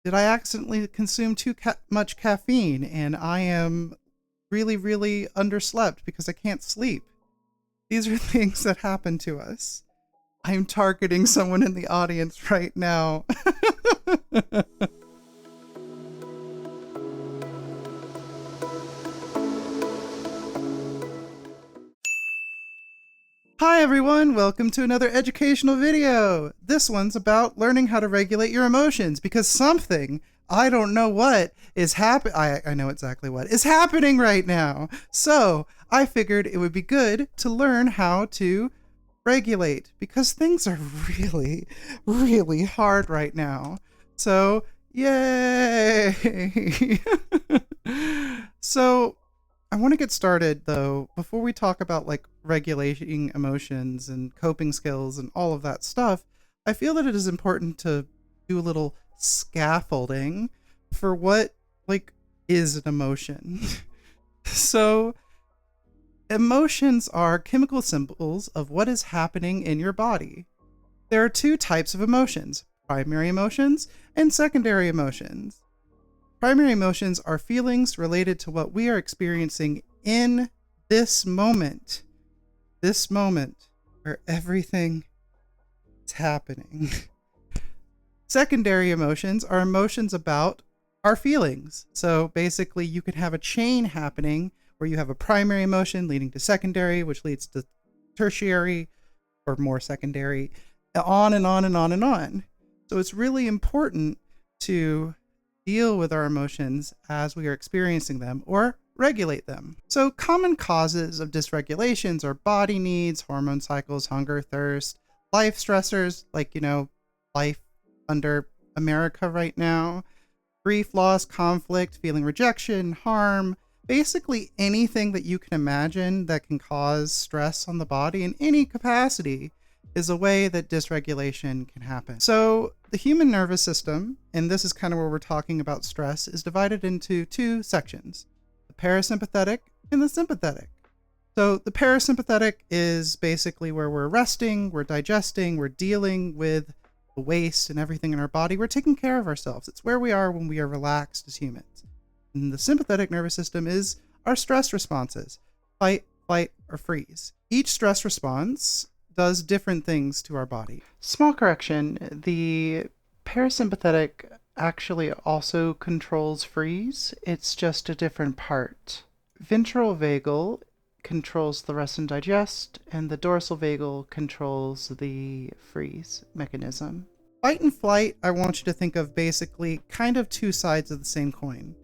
Did I accidentally consume too much caffeine and I am really, really underslept because I can't sleep? These are things that happen to us. I'm targeting someone in the audience right now. Hi everyone, welcome to another educational video. This one's about learning how to regulate your emotions because something, I don't know what, is happening. I know exactly what is happening right now. So I figured it would be good to learn how to regulate because things are really, really hard right now. So yay! So I want to get started though, before we talk about like regulating emotions and coping skills and all of that stuff. I feel that it is important to do a little scaffolding for what like is an emotion. So emotions are chemical symbols of what is happening in your body. There are two types of emotions, primary emotions and secondary emotions. Primary emotions are feelings related to what we are experiencing in this moment where everything is happening. Secondary emotions are emotions about our feelings. So basically, you can have a chain happening where you have a primary emotion leading to secondary, which leads to tertiary or more secondary, on and on and on and on. So it's really important to deal with our emotions as we are experiencing them or regulate them. So common causes of dysregulations are body needs, hormone cycles, hunger, thirst, life stressors, like, life under America right now, grief, loss, conflict, feeling rejection, harm, basically anything that you can imagine that can cause stress on the body in any capacity is a way that dysregulation can happen. So the human nervous system, and this is kind of where we're talking about stress, is divided into two sections, the parasympathetic and the sympathetic. So the parasympathetic is basically where we're resting, we're digesting, we're dealing with the waste and everything in our body. We're taking care of ourselves. It's where we are when we are relaxed as humans. And the sympathetic nervous system is our stress responses, fight, flight, or freeze. Each stress response does different things to our body. Small correction, the parasympathetic actually also controls freeze. It's just a different part. Ventral vagal controls the rest and digest, and the dorsal vagal controls the freeze mechanism. Fight and flight, I want you to think of basically kind of two sides of the same coin.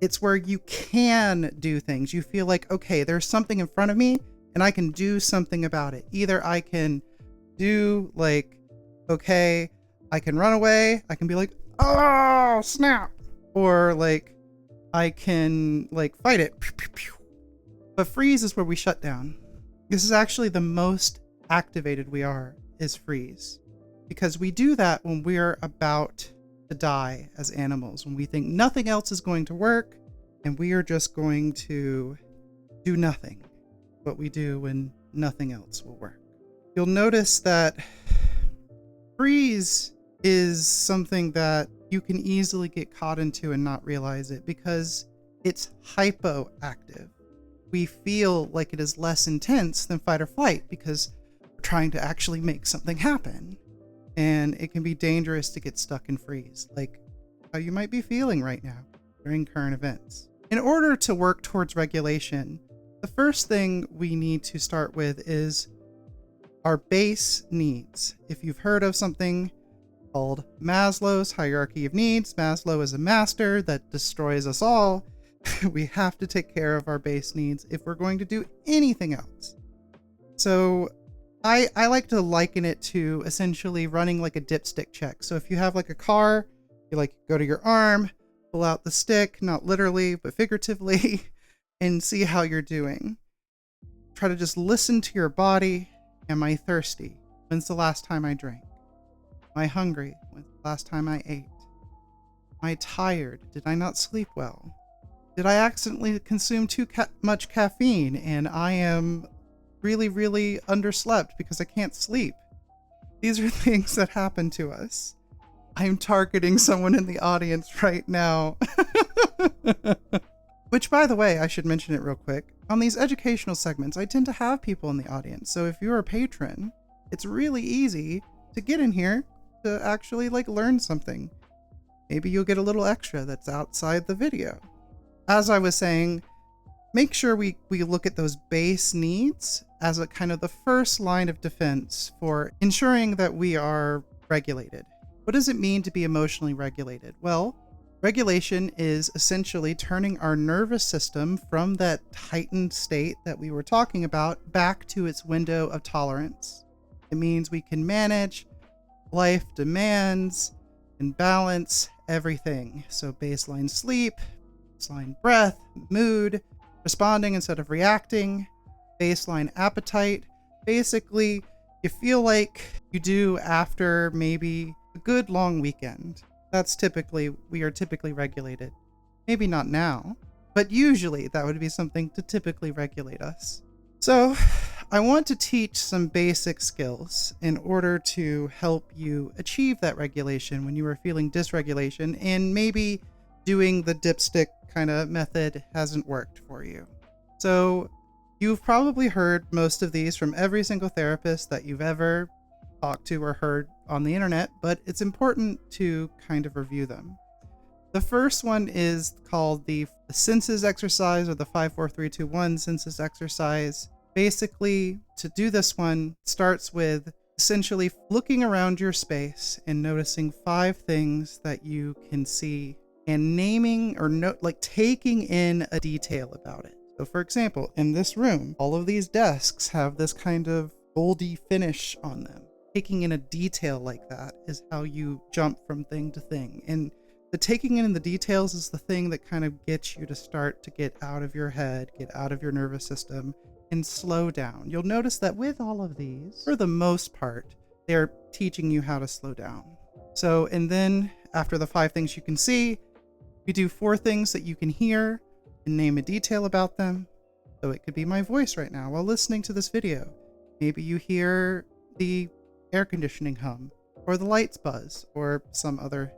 It's where you can do things. You feel like, okay, there's something in front of me and I can do something about it. Either I can do like, okay, I can run away. I can be like, oh, snap. Or like, I can like fight it. But freeze is where we shut down. This is actually the most activated we are, is freeze. Because we do that when we're about to die as animals, when we think nothing else is going to work and we are just going to do nothing. What we do when nothing else will work. You'll notice that freeze is something that you can easily get caught into and not realize it because it's hypoactive. We feel like it is less intense than fight or flight because we're trying to actually make something happen. And it can be dangerous to get stuck in freeze, like how you might be feeling right now during current events. In order to work towards regulation, the first thing we need to start with is our base needs. If you've heard of something called Maslow's hierarchy of needs, Maslow is a master that destroys us all. We have to take care of our base needs if we're going to do anything else. So I like to liken it to essentially running like a dipstick check. So if you have like a car, you like go to your arm, pull out the stick, not literally, but figuratively, and see how you're doing. Try to just listen to your body. Am I thirsty? When's the last time I drank? Am I hungry? When's the last time I ate? Am I tired? Did I not sleep well? Did I accidentally consume too much caffeine and I am really, really underslept because I can't sleep? These are things that happen to us. I'm targeting someone in the audience right now. Which, by the way, I should mention it real quick. On these educational segments, I tend to have people in the audience. So if you're a patron, it's really easy to get in here to actually like learn something. Maybe you'll get a little extra that's outside the video. As I was saying, make sure we look at those base needs as a kind of the first line of defense for ensuring that we are regulated. What does it mean to be emotionally regulated? Well, regulation is essentially turning our nervous system from that heightened state that we were talking about back to its window of tolerance. It means we can manage life demands and balance everything. So baseline sleep, baseline breath, mood, responding instead of reacting, baseline appetite. Basically, you feel like you do after maybe a good long weekend. We are typically regulated. Maybe not now, but usually that would be something to typically regulate us. So I want to teach some basic skills in order to help you achieve that regulation when you are feeling dysregulation and maybe doing the dipstick kind of method hasn't worked for you. So you've probably heard most of these from every single therapist that you've ever talked to or heard on the internet, but it's important to kind of review them. The first one is called the senses exercise, or the 5-4-3-2-1 senses exercise. Basically, to do this one starts with essentially looking around your space and noticing 5 things that you can see and naming or taking in a detail about it. So for example, in this room, all of these desks have this kind of goldy finish on them. Taking in a detail like that is how you jump from thing to thing. And the taking in the details is the thing that kind of gets you to start to get out of your head, get out of your nervous system, and slow down. You'll notice that with all of these, for the most part, they're teaching you how to slow down. So, and then after the 5 things you can see, you do 4 things that you can hear and name a detail about them. So it could be my voice right now while listening to this video. Maybe you hear the air conditioning hum, or the lights buzz, or some other.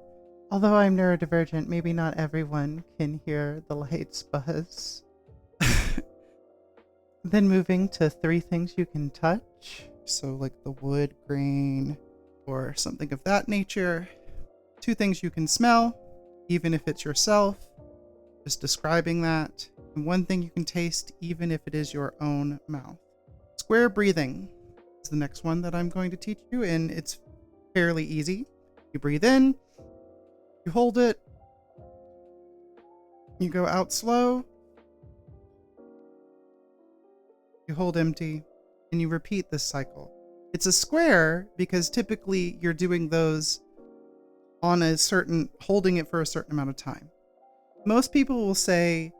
Although I'm neurodivergent, maybe not everyone can hear the lights buzz. Then moving to 3 things you can touch. So like the wood grain or something of that nature. 2 things you can smell, even if it's yourself, just describing that. And 1 thing you can taste, even if it is your own mouth. Square breathing is the next one that I'm going to teach you, and it's fairly easy. You breathe in, you hold it, you go out slow, you hold empty, and you repeat this cycle. It's a square because typically you're doing those on holding it for a certain amount of time. Most people will say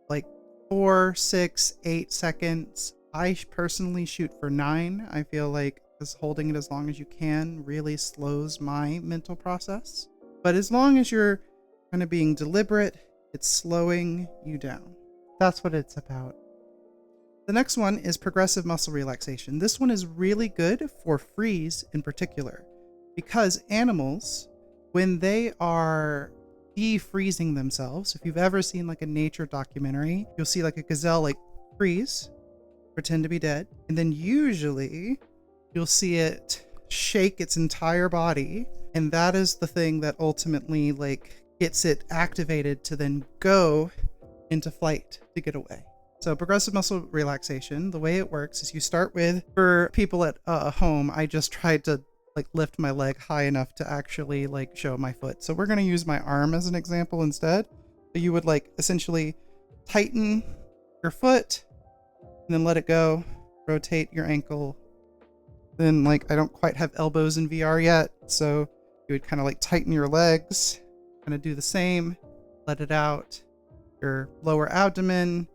like 4, 6, 8 seconds. I personally shoot for 9. I feel like just holding it as long as you can really slows my mental process. But as long as you're kind of being deliberate, it's slowing you down. That's what it's about. The next one is progressive muscle relaxation. This one is really good for freeze in particular, because animals, when they are de-freezing themselves, if you've ever seen like a nature documentary, you'll see like a gazelle like freeze, pretend to be dead, and then usually you'll see it shake its entire body, and that is the thing that ultimately like gets it activated to then go into flight to get away. So progressive muscle relaxation, the way it works is you start with, for people at home, I just tried to like lift my leg high enough to actually like show my foot. So we're going to use my arm as an example instead. So you would like essentially tighten your foot and then let it go, rotate your ankle. Then like, I don't quite have elbows in VR yet. So you would kind of like tighten your legs, kind of do the same, let it out. Your lower abdomen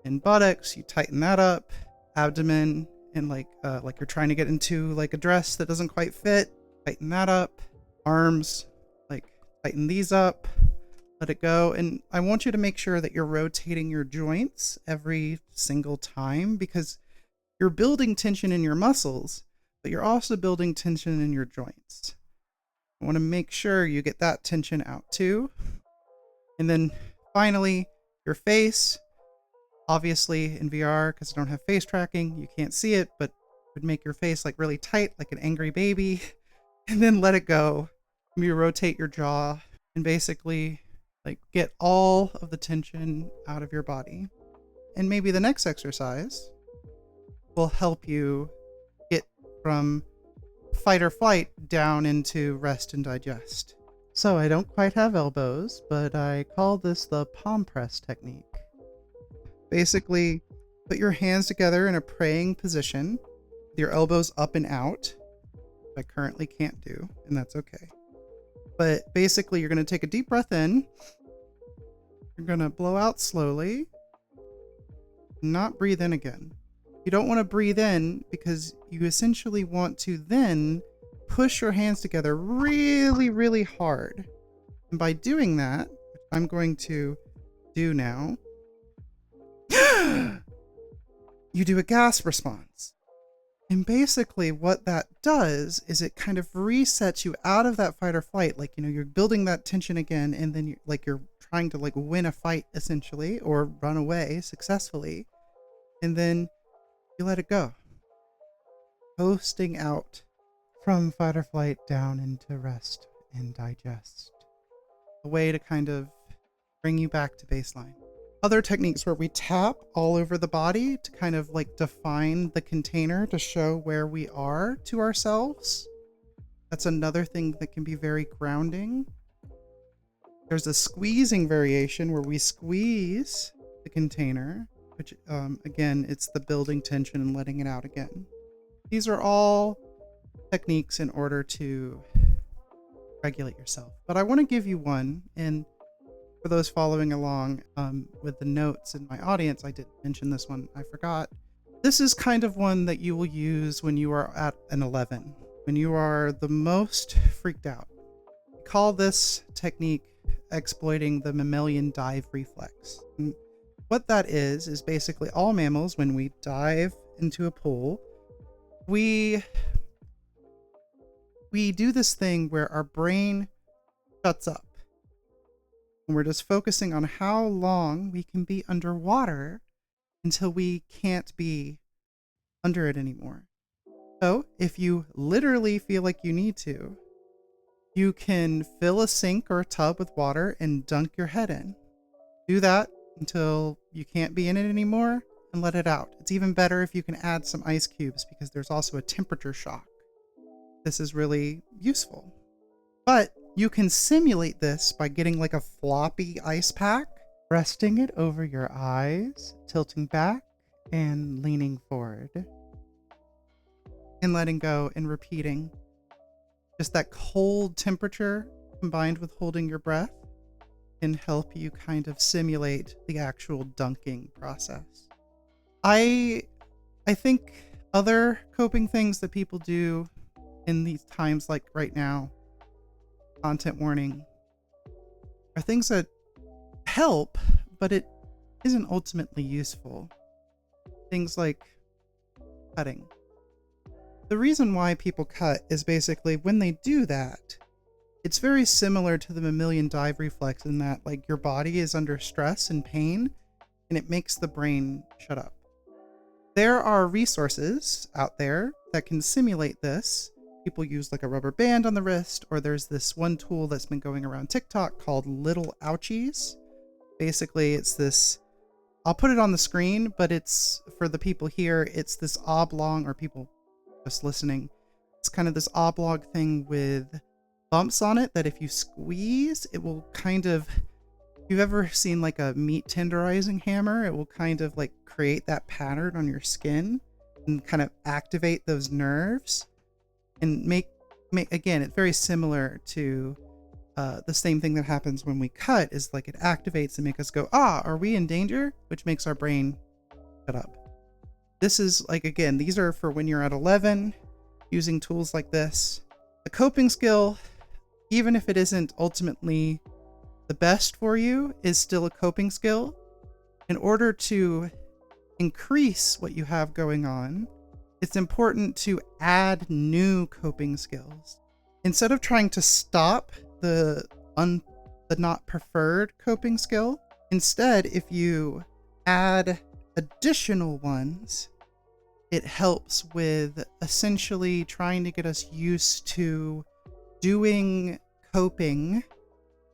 and buttocks, you tighten that up, abdomen, and like you're trying to get into like a dress that doesn't quite fit, tighten that up. Arms, like tighten these up, let it go. And I want you to make sure that you're rotating your joints every single time, because you're building tension in your muscles, but you're also building tension in your joints. I want to make sure you get that tension out too. And then finally, your face. Obviously in VR, because I don't have face tracking, you can't see it, but it would make your face like really tight, like an angry baby. And then let it go. You rotate your jaw and basically like get all of the tension out of your body. And maybe the next exercise will help you get from fight or flight down into rest and digest. So I don't quite have elbows, but I call this the palm press technique. Basically, put your hands together in a praying position with your elbows up and out, which I currently can't do, and that's okay. But basically, you're going to take a deep breath in. You're going to blow out slowly, not breathe in again. You don't want to breathe in because you essentially want to then push your hands together really, really hard. And by doing that, which I'm going to do now, you do a gasp response. And basically what that does is it kind of resets you out of that fight or flight. Like, you're building that tension again, and then you're trying to like win a fight essentially, or run away successfully. And then you let it go. Coasting out from fight or flight down into rest and digest. A way to kind of bring you back to baseline. Other techniques where we tap all over the body to kind of like define the container to show where we are to ourselves. That's another thing that can be very grounding. There's a squeezing variation where we squeeze the container, which again, it's the building tension and letting it out again. These are all techniques in order to regulate yourself. But I want to give you one, and for those following along with the notes in my audience, I did mention this one, I forgot. This is kind of one that you will use when you are at an 11, when you are the most freaked out. We call this technique exploiting the mammalian dive reflex. And what that is basically all mammals, when we dive into a pool, we do this thing where our brain shuts up. And we're just focusing on how long we can be underwater until we can't be under it anymore. So if you literally feel like you need to, you can fill a sink or a tub with water and dunk your head in. Do that until you can't be in it anymore and let it out. It's even better if you can add some ice cubes, because there's also a temperature shock. This is really useful. But you can simulate this by getting like a floppy ice pack, resting it over your eyes, tilting back and leaning forward, and letting go and repeating. Just that cold temperature combined with holding your breath can help you kind of simulate the actual dunking process. I think other coping things that people do in these times, like right now, content warning, are things that help, but it isn't ultimately useful. Things like cutting. The reason why people cut is basically when they do that, it's very similar to the mammalian dive reflex in that like your body is under stress and pain, and it makes the brain shut up. There are resources out there that can simulate this. People use like a rubber band on the wrist, or there's this one tool that's been going around TikTok called little ouchies. Basically, it's this, I'll put it on the screen, but it's for the people here, it's this oblong, or people just listening, it's kind of this oblong thing with bumps on it that if you squeeze, it will kind of, if you've ever seen like a meat tenderizing hammer, it will kind of like create that pattern on your skin and kind of activate those nerves and make again, it's very similar to the same thing that happens when we cut, is like it activates and make us go, are we in danger? Which makes our brain shut up. This is like, again, these are for when you're at 11, using tools like this. A coping skill, even if it isn't ultimately the best for you, is still a coping skill. In order to increase what you have going on, it's important to add new coping skills. instead of trying to stop the not preferred coping skill, instead, if you add additional ones, it helps with essentially trying to get us used to doing coping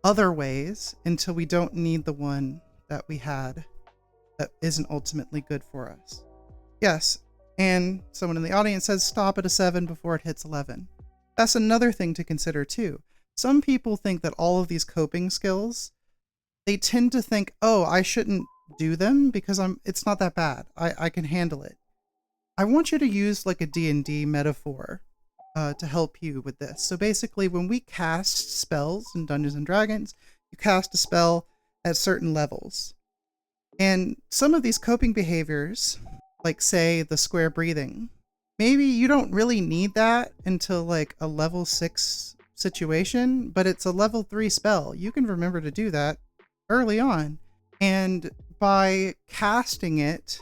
other ways until we don't need the one that we had that isn't ultimately good for us. Yes, and someone in the audience says stop at a 7 before it hits 11. That's another thing to consider too. Some people think that all of these coping skills, they tend to think, oh, I shouldn't do them because it's not that bad. I can handle it. I want you to use like a D&D metaphor to help you with this. So basically, when we cast spells in Dungeons and Dragons, you cast a spell at certain levels. And some of these coping behaviors, like say the square breathing, maybe you don't really need that until like a level 6 situation, but it's a level 3 spell. You can remember to do that early on. And by casting it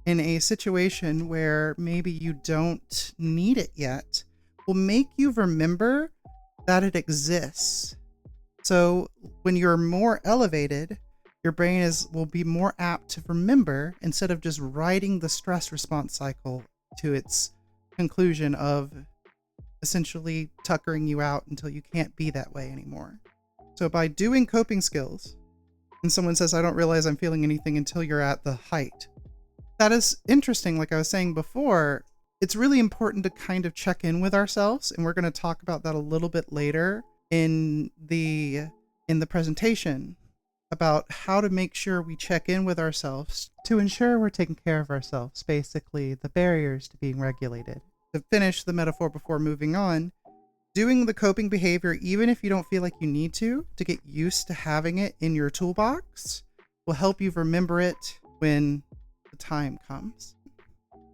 in a situation where maybe you don't need it yet, will make you remember that it exists. So when you're more elevated, your brain will be more apt to remember instead of just riding the stress response cycle to its conclusion of essentially tuckering you out until you can't be that way anymore. So by doing coping skills, and someone says, I don't realize I'm feeling anything until you're at the height. That is interesting. Like I was saying before, it's really important to kind of check in with ourselves. And we're going to talk about that a little bit later in the presentation about how to make sure we check in with ourselves to ensure we're taking care of ourselves. Basically, the barriers to being regulated. To finish the metaphor before moving on, doing the coping behavior, even if you don't feel like you need to get used to having it in your toolbox, will help you remember it when the time comes.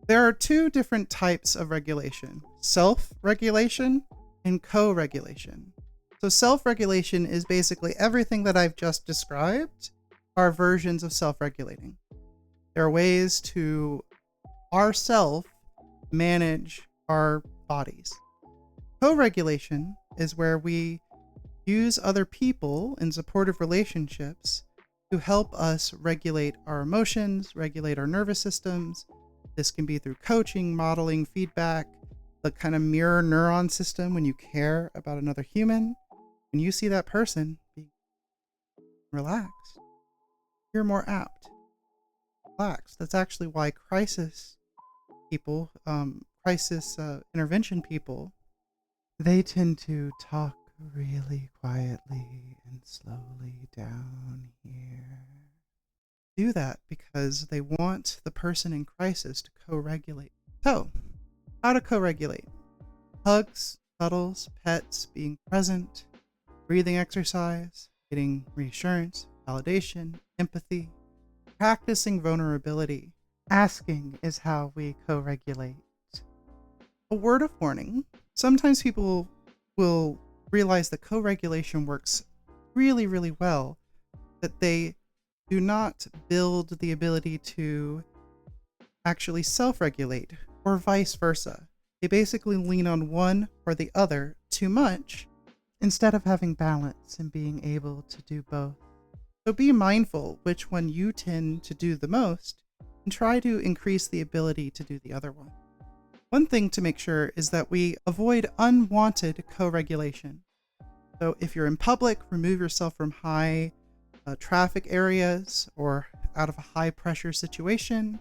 There are two different types of regulation: self-regulation and co-regulation. So self-regulation is basically everything that I've just described are versions of self-regulating. There are ways to ourself manage our bodies. Co-regulation is where we use other people in supportive relationships to help us regulate our emotions, regulate our nervous systems. This can be through coaching, modeling, feedback, the kind of mirror neuron system. When you care about another human, when you see that person being relaxed, you're more apt to relax. That's actually why crisis people, intervention people, they tend to talk really quietly and slowly down here. Do that because they want the person in crisis to co-regulate. So, how to co-regulate? Hugs, cuddles, pets, being present, breathing exercise, getting reassurance, validation, empathy, practicing vulnerability. Asking is how we co-regulate. A word of warning: sometimes people will realize that co-regulation works really, really well, that they do not build the ability to actually self-regulate, or vice versa. They basically lean on one or the other too much instead of having balance and being able to do both. So be mindful which one you tend to do the most and try to increase the ability to do the other one. One thing to make sure is that we avoid unwanted co-regulation. So if you're in public, remove yourself from high traffic areas or out of a high pressure situation.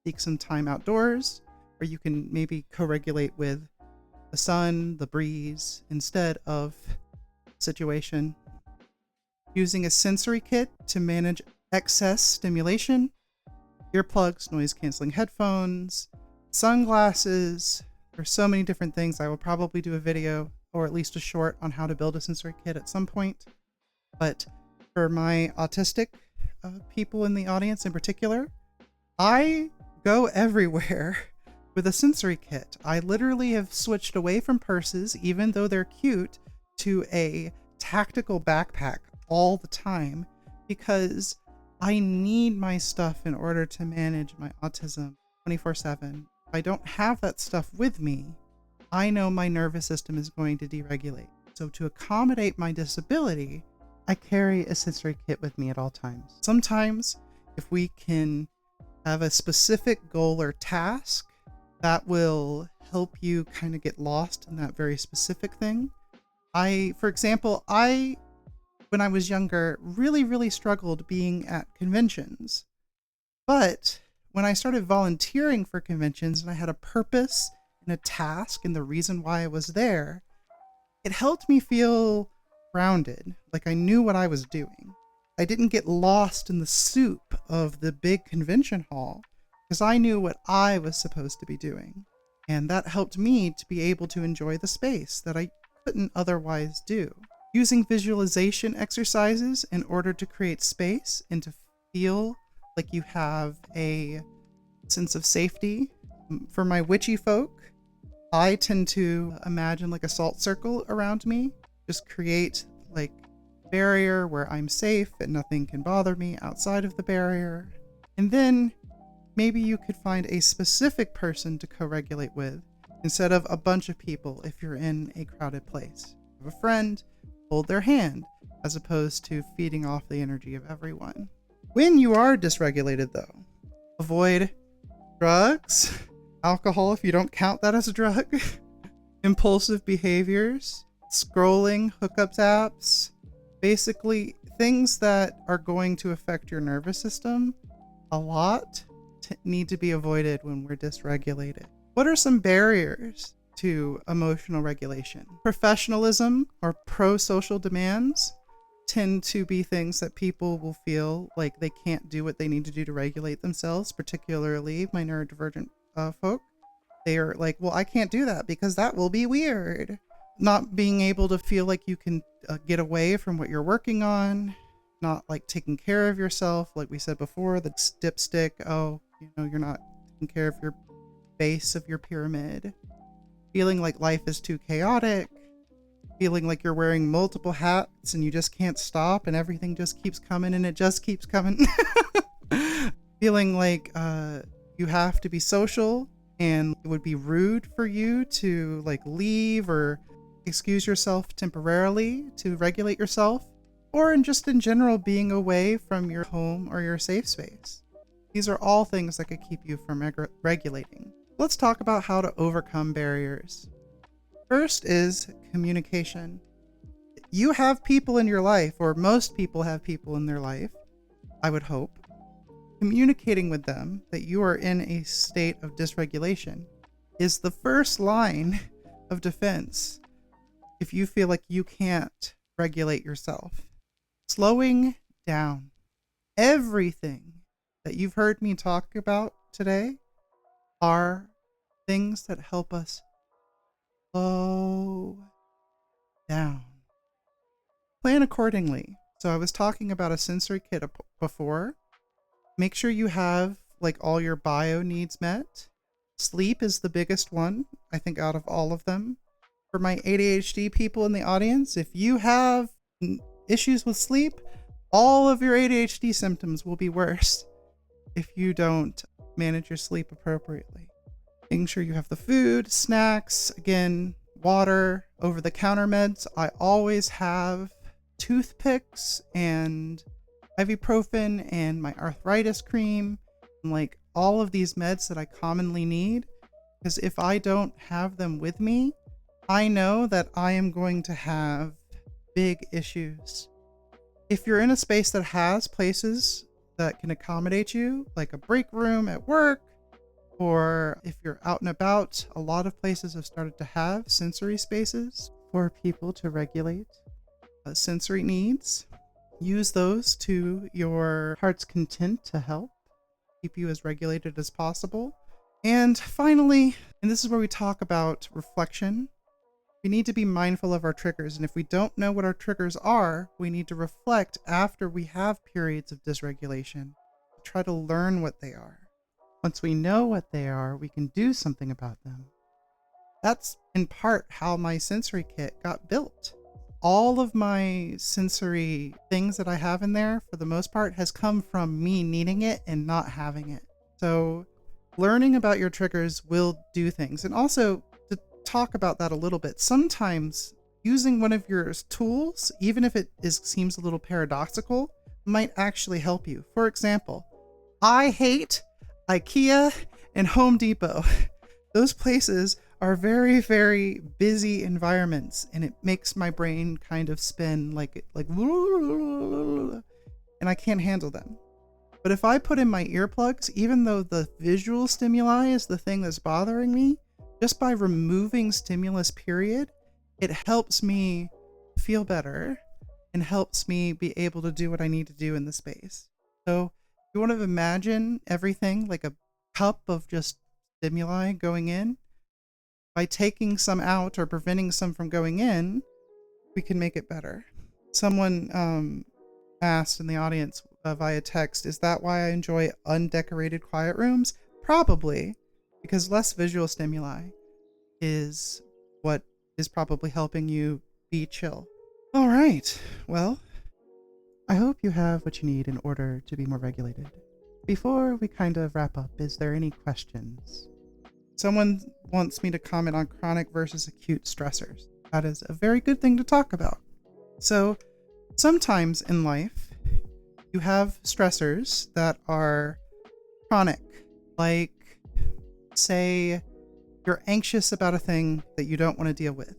Seek some time outdoors where you can maybe co-regulate with the sun, the breeze, instead of situation. Using a sensory kit to manage excess stimulation. Earplugs, noise canceling headphones, sunglasses. There's so many different things. I will probably do a video or at least a short on how to build a sensory kit at some point. But for my autistic people in the audience in particular, I go everywhere with a sensory kit. I literally have switched away from purses, even though they're cute, to a tactical backpack all the time because I need my stuff in order to manage my autism 24/7. If I don't have that stuff with me, I know my nervous system is going to deregulate. So to accommodate my disability, I carry a sensory kit with me at all times. Sometimes, if we can have a specific goal or task, that will help you kind of get lost in that very specific thing. For example, when I was younger, really struggled being at conventions. But when I started volunteering for conventions and I had a purpose and a task and the reason why I was there, it helped me feel grounded, like I knew what I was doing. I didn't get lost in the soup of the big convention hall because I knew what I was supposed to be doing. And that helped me to be able to enjoy the space that I couldn't otherwise do. Using visualization exercises in order to create space and to feel like you have a sense of safety. For my witchy folk, I tend to imagine like a salt circle around me, just create like a barrier where I'm safe and nothing can bother me outside of the barrier. And then maybe you could find a specific person to co-regulate with instead of a bunch of people if you're in a crowded place. Have a friend, hold their hand, as opposed to feeding off the energy of everyone. When you are dysregulated though, avoid drugs, alcohol if you don't count that as a drug, impulsive behaviors, scrolling, hookups apps, basically things that are going to affect your nervous system a lot need to be avoided when we're dysregulated. What are some barriers to emotional regulation? Professionalism or pro-social demands tend to be things that people will feel like they can't do what they need to do to regulate themselves, particularly my neurodivergent folk. They are like, well, I can't do that because that will be weird. Not being able to feel like you can get away from what you're working on, not like taking care of yourself. Like we said before, the dipstick, you're not taking care of your base of your pyramid. Feeling like life is too chaotic. Feeling like you're wearing multiple hats and you just can't stop and everything just keeps coming and it just keeps coming. Feeling like you have to be social and it would be rude for you to like leave or excuse yourself temporarily to regulate yourself, or in general being away from your home or your safe space. These are all things that could keep you from regulating. Let's talk about how to overcome barriers. First is communication. You have people in your life, or most people have people in their life, I would hope. Communicating with them that you are in a state of dysregulation is the first line of defense if you feel like you can't regulate yourself. Slowing down. Everything that you've heard me talk about today are things that help us slow down. Plan accordingly. So I was talking about a sensory kit before. Make sure you have like all your bio needs met. Sleep is the biggest one, I think, out of all of them. For my ADHD people in the audience, if you have issues with sleep, all of your ADHD symptoms will be worse if you don't manage your sleep appropriately. Making sure you have the food, snacks, again, water, over-the-counter meds. I always have toothpicks and ibuprofen and my arthritis cream and like all of these meds that I commonly need, because if I don't have them with me, I know that I am going to have big issues. If you're in a space that has places that can accommodate you, like a break room at work, or if you're out and about, a lot of places have started to have sensory spaces for people to regulate sensory needs. Use those to your heart's content to help keep you as regulated as possible. And finally, and this is where we talk about reflection, we need to be mindful of our triggers. And if we don't know what our triggers are, we need to reflect after we have periods of dysregulation. Try to learn what they are. Once we know what they are, we can do something about them. That's in part how my sensory kit got built. All of my sensory things that I have in there, for the most part, has come from me needing it and not having it. So learning about your triggers will do things. And also, talk about that a little bit. Sometimes using one of your tools, even if seems a little paradoxical, might actually help you. For example, I hate IKEA and Home Depot. Those places are very, very busy environments, and it makes my brain kind of spin like, and I can't handle them. But if I put in my earplugs, even though the visual stimuli is the thing that's bothering me, just by removing stimulus period, it helps me feel better and helps me be able to do what I need to do in the space. So you want to imagine everything like a cup of just stimuli going in. By taking some out or preventing some from going in, we can make it better. Someone asked in the audience via text, is that why I enjoy undecorated quiet rooms? Probably, because less visual stimuli is what is probably helping you be chill. All right, well, I hope you have what you need in order to be more regulated. Before we kind of wrap up, is there any questions? Someone wants me to comment on chronic versus acute stressors. That is a very good thing to talk about. So sometimes in life, you have stressors that are chronic, like say you're anxious about a thing that you don't want to deal with.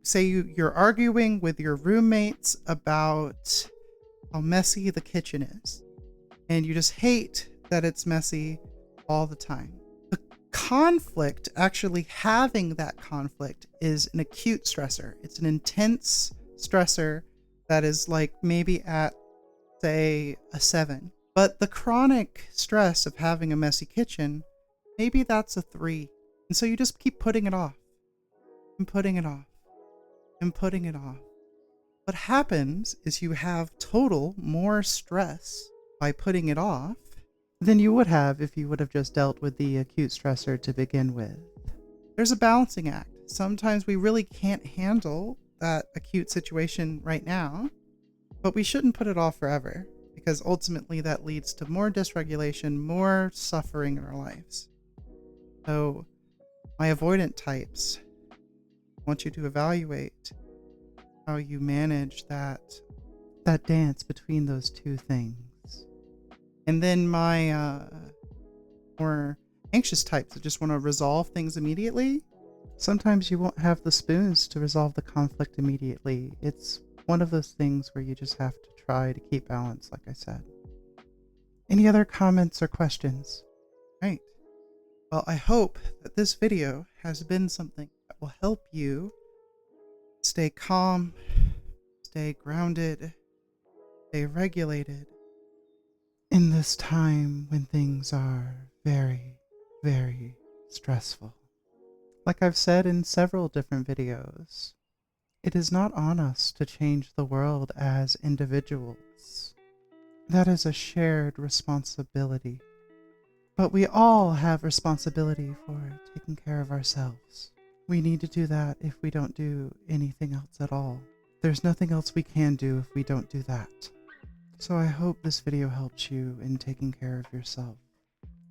Say you're arguing with your roommates about how messy the kitchen is, and you just hate that it's messy all the time. Conflict, actually having that conflict, is an acute stressor. It's an intense stressor that is like maybe at, say, a 7. But the chronic stress of having a messy kitchen, maybe that's a 3. And so you just keep putting it off and putting it off and putting it off. What happens is you have total more stress by putting it off than you would have if you would have just dealt with the acute stressor to begin with. There's a balancing act. Sometimes we really can't handle that acute situation right now, but we shouldn't put it off forever, because ultimately that leads to more dysregulation, more suffering in our lives. So my avoidant types, I want you to evaluate how you manage that dance between those two things. And then my more anxious types that just want to resolve things immediately. Sometimes you won't have the spoons to resolve the conflict immediately. It's one of those things where you just have to try to keep balance, like I said. Any other comments or questions? Right. Well, I hope that this video has been something that will help you stay calm, stay grounded, stay regulated in this time when things are very, very stressful. Like I've said in several different videos, it is not on us to change the world as individuals. That is a shared responsibility. But we all have responsibility for taking care of ourselves. We need to do that if we don't do anything else at all. There's nothing else we can do if we don't do that. So I hope this video helps you in taking care of yourself,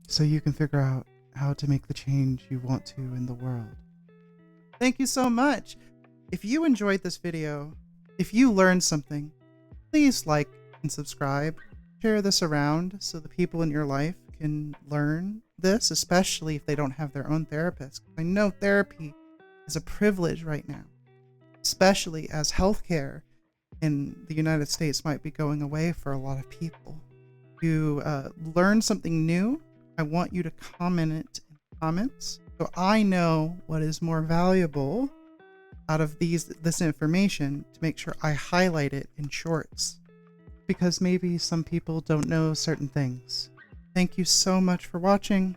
so you can figure out how to make the change you want to in the world. Thank you so much. If you enjoyed this video, if you learned something, please like and subscribe. Share this around so the people in your life can learn this, especially if they don't have their own therapist. I know therapy is a privilege right now, especially as healthcare in the United States might be going away for a lot of people. You learn something new, I want you to comment it in the comments so I know what is more valuable out of this information to make sure I highlight it in shorts, because maybe some people don't know certain things. Thank you so much for watching.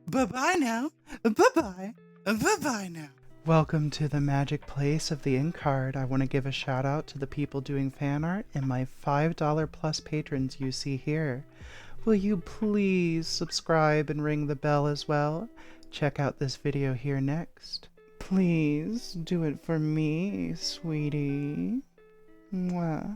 Bye-bye now. Bye-bye. Bye-bye now. Welcome to the magic place of the end card. I want to give a shout out to the people doing fan art and my $5 plus patrons you see here. Will you please subscribe and ring the bell as well? Check out this video here next. Please do it for me, sweetie. Mwah.